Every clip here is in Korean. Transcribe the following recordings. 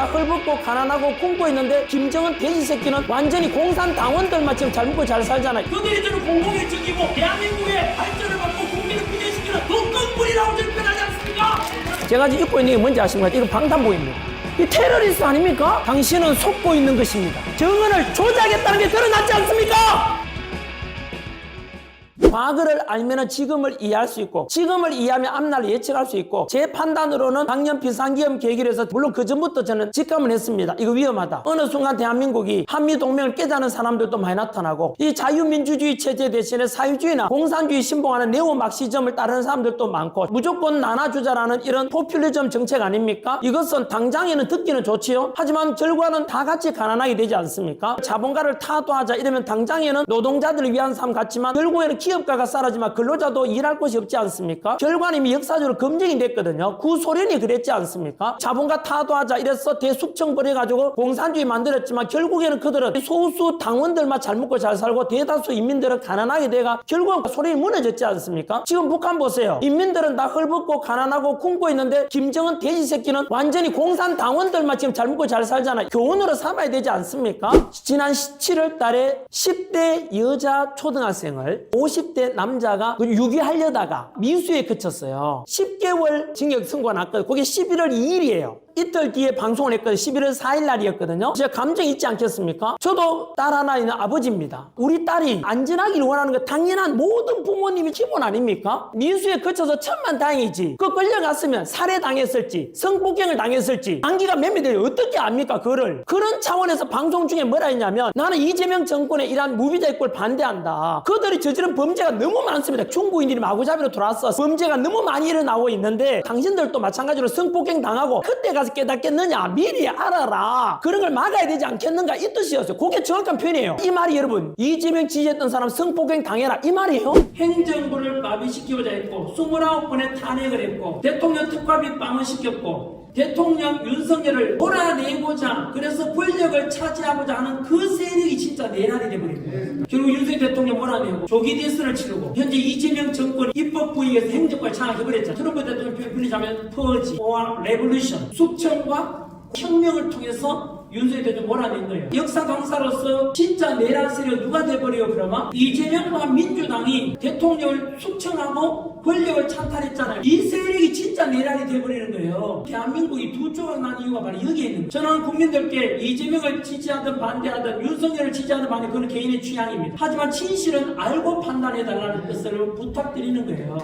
다 헐벗고 가난하고 굶고 있는데 김정은 돼지 새끼는 완전히 공산 당원들만 지금 잘 먹고 잘 살잖아요. 그들이 저는 공공의 적이고 대한민국의 발전을 막고 국민을 분열시키는 독극물이라고 절편하지 않습니까? 제가 지금 입고 있는 게 뭔지 아십니까? 이거 방탄복입니다. 이 테러리스트 아닙니까? 당신은 속고 있는 것입니다. 정언을 조작했다는 게 드러났지 않습니까? 과거를 알면 지금을 이해할 수 있고, 지금을 이해하면 앞날을 예측할 수 있고, 제 판단으로는 작년 비상기업 계기로 해서 물론 그 전부터 저는 직감을 했습니다. 이거 위험하다. 어느 순간 대한민국이 한미동맹을 깨자는 사람들도 많이 나타나고, 이 자유민주주의 체제 대신에 사회주의나 공산주의 신봉하는 네오막시즘을 따르는 사람들도 많고, 무조건 나눠주자라는 이런 포퓰리즘 정책 아닙니까? 이것은 당장에는 듣기는 좋지요. 하지만 결과는 다 같이 가난하게 되지 않습니까? 자본가를 타도하자 이러면 당장에는 노동자들을 위한 삶 같지만 결국에는 기업가가 사라지면 근로자도 일할 곳이 없지 않습니까? 결과는 이미 역사적으로 검증이 됐거든요. 구소련이 그랬지 않습니까? 자본가 타도하자 이래서 대숙청 벌여가지고 공산주의 만들었지만 결국에는 그들은 소수 당원들만 잘 먹고 잘 살고 대다수 인민들은 가난하게 돼가 결국 소련이 무너졌지 않습니까? 지금 북한 보세요. 인민들은 다 헐벗고 가난하고 굶고 있는데 김정은 돼지 새끼는 완전히 공산 당원들만 지금 잘 먹고 잘 살잖아요. 교훈으로 삼아야 되지 않습니까? 지난 7월 달에 10대 여자 초등학생을 50대 남자가 유기하려다가 미수에 그쳤어요. 10개월 징역 선고가 났거든요. 그게 11월 2일이에요. 이틀 뒤에 방송을 했거든요. 11월 4일 날이었거든요. 제가 감정이 있지 않겠습니까? 저도 딸 하나 있는 아버지입니다. 우리 딸이 안전하기를 원하는 거 당연한 모든 부모님이 기본 아닙니까? 미수에 그쳐서 천만다행이지. 그 끌려갔으면 살해당했을지 성폭행을 당했을지 단기가 매매돼요. 어떻게 압니까 그거를? 그런 차원에서 방송 중에 뭐라 했냐면 나는 이재명 정권의 이러한 무비자 입국을 반대한다. 그들이 저지른 범죄가 너무 많습니다. 중국인들이 마구잡이로 들어와서 범죄가 너무 많이 일어나고 있는데 당신들도 마찬가지로 성폭행 당하고 그때 가서 깨닫겠느냐? 미리 알아라. 그런 걸 막아야 되지 않겠는가? 이 뜻이었어요. 그게 정확한 표현이에요. 이 말이 여러분 이재명 지지했던 사람 성폭행 당해라 이 말이에요? 행정부를 마비시키고자 했고 29번의 탄핵을 했고 대통령 특활비 빵을 시켰고 대통령 윤석열을 몰아내고자 그래서 권력을 차지하고자 하는 그 세력이 진짜 내란이 돼버린 거예요. 결국 윤석열 대통령 몰아내고 조기 대선을 치르고 현재 이재명 정권 입법부에서 행정부를 장악해버렸잖아요. 트럼프 대통령 표현 빌리자면 퍼지, 레볼루션, 숙청과 혁명을 통해서 윤석열 대통령 몰아낸 거예요. 역사 강사로서 진짜 내란 세력 누가 돼버려요 그러면? 이재명과 민주당이 대통령을 숙청하고 권력을 찬탈했잖아요. 이 세력이 진짜 내란이 돼버리는 거예요. 대한민국이 두 조각 난 이유가 바로 여기에 있는 거예요. 저는 국민들께 이재명을 지지하든 반대하든 윤석열을 지지하든 반대 그건 개인의 취향입니다. 하지만 진실은 알고 판단해달라는 것을 부탁드리는 거예요.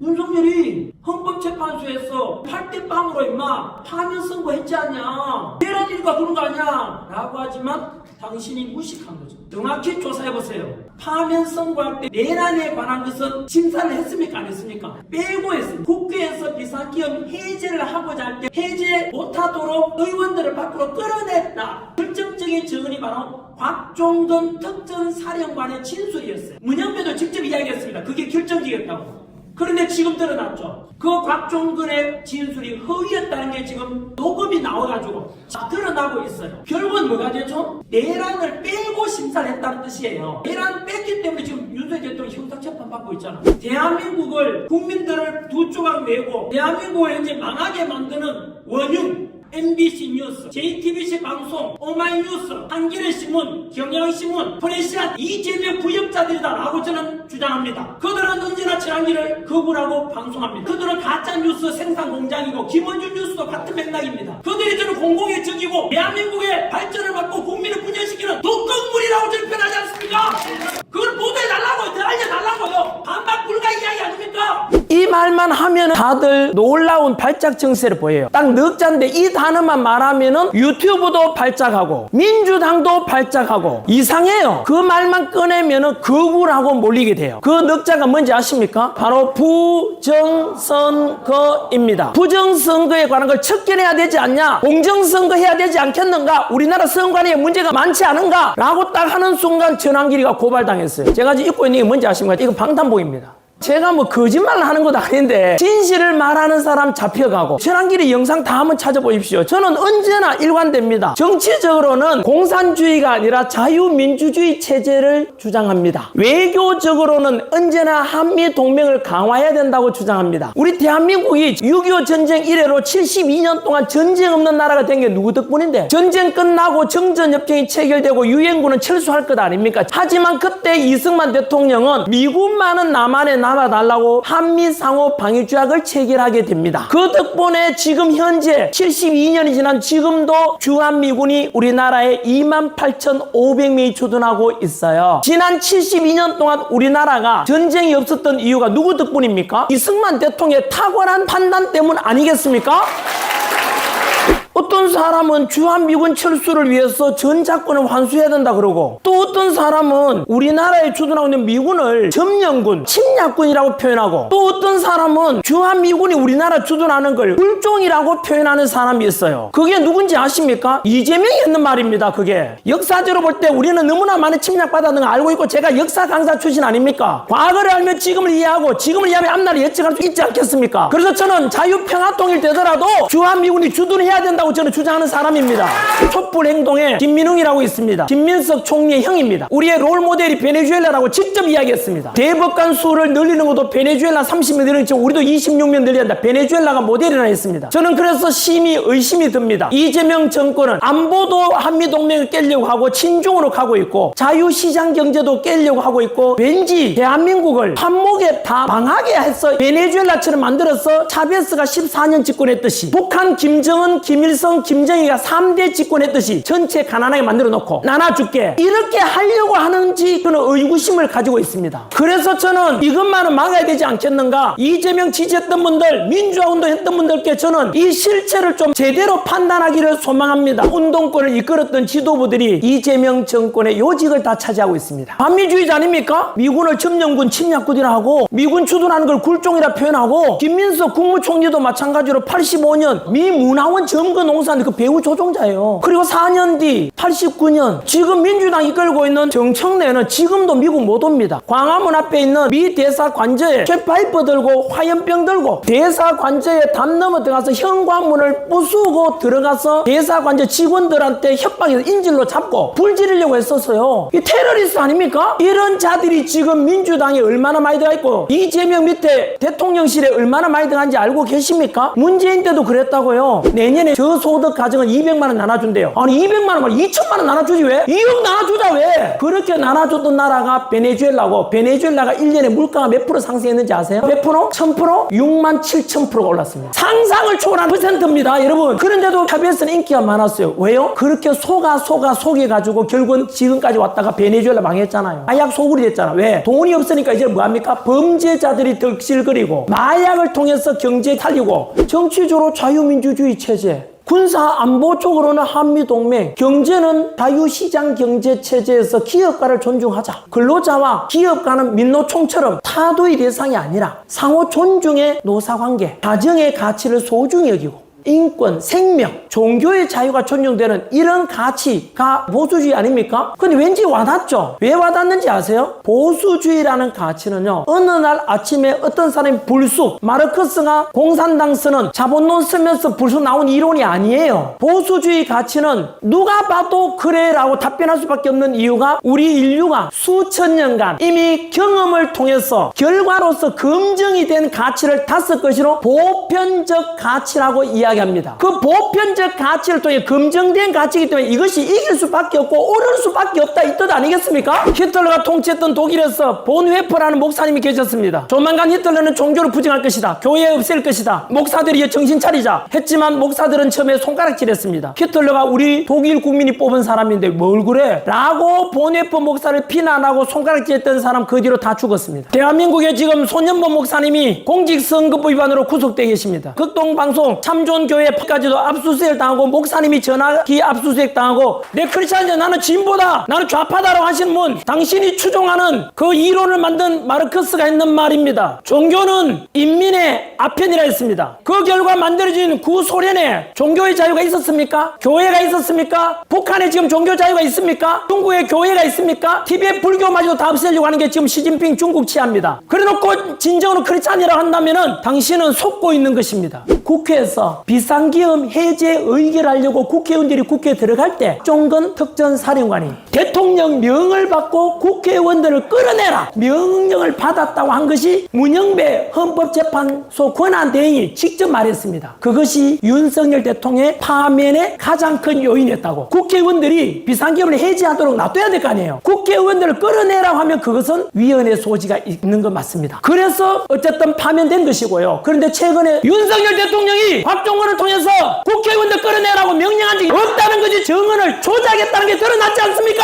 윤석열이 헌법재판소에서 8대 빵으로 임마 파면 선고했지 않냐? 내란이니까 그런 거 아니야? 라고 하지만 당신이 무식한 거죠. 정확히 조사해보세요. 파면 선고할 때 내란에 관한 것은 심사를 했습니까? 안 했습니까? 빼고 했습니다. 국회에서 비상기업 해제를 하고자 할 때 해제 못하도록 의원들을 밖으로 끌어냈다. 결정적인 증언이 바로 곽종근 특전사령관의 진술이었어요. 문영배도 직접 이야기했습니다. 그게 결정적이었다고. 그런데 지금 드러났죠. 그 곽종근의 진술이 허위였다는 게 지금 녹음이 나와가지고 드러나고 있어요. 결국은 뭐가 되죠? 내란을 빼고 심사를 했다는 뜻이에요. 내란 뺐기 때문에 지금 윤석열 대통령이 형사재판 받고 있잖아. 대한민국을 국민들을 두 조각 내고 대한민국을 현재 망하게 만드는 원흉 MBC 뉴스, JTBC 방송, 오마이뉴스, 한겨레신문, 경향신문, 프레시안 이재명 부역자들이다라고 저는 주장합니다. 그들은 언제나 지난기를 거부하고 방송합니다. 그들은 가짜뉴스 생산공장이고 김원준 뉴스도 같은 맥락입니다. 그들이 저는 공공의 적이고 대한민국의 발전을 막고 국민을 분열시키는 독극물이라고 저는 표현하지 않습니까? 그걸 보도해달라고요. 더 알려달라고요. 반박 불가 이야기 아닙니까? 이 말만 하면 다들 놀라운 발작 증세를 보여요. 딱 넉 잔데 이 단어만 말하면은 유튜브도 발작하고 민주당도 발작하고 이상해요. 그 말만 꺼내면은 거구라고 몰리게 돼요. 그 넉 자가 뭔지 아십니까? 바로 부정선거입니다. 부정선거에 관한 걸 척결해야 되지 않냐? 공정선거 해야 되지 않겠는가? 우리나라 선관위에 문제가 많지 않은가? 라고 딱 하는 순간 전환길이가 고발당했어요. 제가 지금 입고 있는 게 뭔지 아십니까? 이거 방탄복입니다. 제가 뭐 거짓말을 하는 것도 아닌데 진실을 말하는 사람 잡혀가고 최랑길이 영상 다 한번 찾아보십시오. 저는 언제나 일관됩니다. 정치적으로는 공산주의가 아니라 자유민주주의 체제를 주장합니다. 외교적으로는 언제나 한미동맹을 강화해야 된다고 주장합니다. 우리 대한민국이 6.25 전쟁 이래로 72년 동안 전쟁 없는 나라가 된 게 누구 덕분인데, 전쟁 끝나고 정전협정이 체결되고 유엔군은 철수할 것 아닙니까? 하지만 그때 이승만 대통령은 미군만은 남한에 남아달라고 한미 상호 방위 조약을 체결하게 됩니다. 그 덕분에 지금 현재 72년이 지난 지금도 주한미군이 우리나라에 28,500명이 주둔하고 있어요. 지난 72년 동안 우리나라가 전쟁이 없었던 이유가 누구 덕분입니까? 이승만 대통령의 탁월한 판단 때문 아니겠습니까? 어떤 사람은 주한미군 철수를 위해서 전작권을 환수해야 된다 그러고, 또 어떤 사람은 우리나라에 주둔하고 있는 미군을 점령군, 침략군이라고 표현하고, 또 어떤 사람은 주한미군이 우리나라 주둔하는 걸 굴종이라고 표현하는 사람이 있어요. 그게 누군지 아십니까? 이재명이 했는 말입니다. 그게 역사적으로 볼 때 우리는 너무나 많이 침략받았는 걸 알고 있고, 제가 역사 강사 출신 아닙니까? 과거를 알면 지금을 이해하고, 지금을 이해하면 앞날을 예측할 수 있지 않겠습니까? 그래서 저는 자유평화통일 되더라도 주한미군이 주둔해야 된다고 저는 주장하는 사람입니다. 촛불 행동에 김민웅이라고 있습니다. 김민석 총리의 형입니다. 우리의 롤 모델이 베네수엘라라고 직접 이야기했습니다. 대법관 수를 늘리는 것도 베네수엘라 30명 늘리는 거 우리도 26명 늘려야 한다. 베네수엘라가 모델이라 했습니다. 저는 그래서 심히 의심이 듭니다. 이재명 정권은 안보도 한미동맹을 깨려고 하고 친중으로 가고 있고, 자유시장 경제도 깨려고 하고 있고, 왠지 대한민국을 한목에 다 망하게 해서 베네수엘라처럼 만들어서 차베스가 14년 집권했듯이, 북한 김정은, 김일성, 김정희가 3대 집권했듯이 전체 가난하게 만들어 놓고 나눠줄게, 이렇게 하려고 하는지 저는 의구심을 가지고 있습니다. 그래서 저는 이것만은 막아야 되지 않겠는가. 이재명 지지했던 분들, 민주화운동 했던 분들께 저는 이 실체를 좀 제대로 판단하기를 소망합니다. 운동권을 이끌었던 지도부들이 이재명 정권의 요직을 다 차지하고 있습니다. 반미주의자 아닙니까? 미군을 점령군, 침략군이라 하고, 미군 주둔하는 걸 굴종이라 표현하고, 김민석 국무총리도 마찬가지로 85년 미 문화원 점거 농사는 그 배후 조종자예요. 그리고 4년 뒤 89년 지금 민주당 이끌고 있는 정청래는 지금도 미국 못 옵니다. 광화문 앞에 있는 미 대사 관저에 쇠파이프 들고 화염병 들고 대사 관저에 담 넘어 들어가서 현관문을 부수고 들어가서 대사 관저 직원들한테 협박해서 인질로 잡고 불 지르려고 했었어요. 이 테러리스트 아닙니까? 이런 자들이 지금 민주당에 얼마나 많이 들어가 있고, 이재명 밑에 대통령실에 얼마나 많이 들어간지 알고 계십니까? 문재인 때도 그랬다고요. 내년에 저소득 가정은 200만 원 나눠준대요. 아니 200만 원 말고 2천만 원 나눠주지 왜? 2억 나눠주자 왜? 그렇게 나눠줬던 나라가 베네수엘라고, 베네수엘라가 1년에 물가가 몇 프로 상승했는지 아세요? 몇 프로? 1000%? 67,000%가 올랐습니다. 상상을 초월한 퍼센트입니다, 여러분. 그런데도 차베스는 인기가 많았어요. 왜요? 그렇게 속여가지고 결국은 지금까지 왔다가 베네수엘라 망했잖아요. 마약 소굴이 됐잖아. 왜? 돈이 없으니까 이제 뭐합니까? 범죄자들이 덕실거리고 마약을 통해서 경제 살리고, 정치적으로 자유민주주의 체제, 군사 안보 쪽으로는 한미동맹, 경제는 자유시장 경제 체제에서 기업가를 존중하자. 근로자와 기업가는 민노총처럼 타도의 대상이 아니라 상호 존중의 노사관계, 가정의 가치를 소중히 여기고, 인권, 생명, 종교의 자유가 존중되는 이런 가치가 보수주의 아닙니까? 근데 왠지 와닿죠? 왜 와닿는지 아세요? 보수주의라는 가치는요, 어느 날 아침에 어떤 사람이 불쑥, 마르크스가 공산당 쓰는 자본론 쓰면서 불쑥 나온 이론이 아니에요. 보수주의 가치는 누가 봐도 그래 라고 답변할 수밖에 없는 이유가, 우리 인류가 수천 년간 이미 경험을 통해서 결과로서 검증이 된 가치를 5가지로 보편적 가치라고 이야기합니다. 그 보편적 가치를 통해 검증된 가치이기 때문에 이것이 이길 수밖에 없고 오를 수밖에 없다, 이 뜻 아니겠습니까? 히틀러가 통치했던 독일에서 본웨퍼라는 목사님이 계셨습니다. 조만간 히틀러는 종교를 부정할 것이다, 교회 없앨 것이다, 목사들이 정신 차리자 했지만 목사들은 처음에 손가락질했습니다. 히틀러가 우리 독일 국민이 뽑은 사람인데 뭘 그래? 라고 본웨퍼 목사를 비난하고 손가락질했던 사람 그 뒤로 다 죽었습니다. 대한민국에 지금 손연보 목사님이 공직선거법 위반으로 구속되어 계십니다. 극동방송 참존 박정원교회까지도 압수수색 당하고 목사님이 전화기 압수수색 당하고 내 크리스찬인데 나는 진보다 나는 좌파다라고 하시는 분 당신이 추종하는 그 이론을 만든 마르크스가 했는 말입니다. 종교는 인민의 아편이라 했습니다. 그 결과 만들어진 구소련에 종교의 자유가 있었습니까? 교회가 있었습니까? 북한에 지금 종교 자유가 있습니까? 중국에 교회가 있습니까? 티베트 불교마저도 다 없애려고 하는 게 지금 시진핑 중국 치안입니다. 그래놓고 진정으로 크리스찬이라고 한다면은 당신은 속고 있는 것입니다. 국회에서 비상계엄 해제 의결하려고 국회의원들이 국회에 들어갈 때 종건 특전사령관이 대통령 명을 받고 국회의원들을 끌어내라 명령을 받았다고 한 것이 문영배 헌법재판소 권한대행이 직접 말했습니다. 그것이 윤석열 대통령의 파면의 가장 큰 요인이었다고. 국회의원들이 비상계엄을 해제하도록 놔둬야 될 거 아니에요. 국회의원들을 끌어내라고 하면 그것은 위헌의 소지가 있는 건 맞습니다. 그래서 어쨌든 파면된 것이고요. 그런데 최근에 윤석열 대통령이 박종원을 통해서 국회의원들 끌어내라고 명령한 적이 없다는 것이 정언을 조작했다는 게 드러났지 않습니까?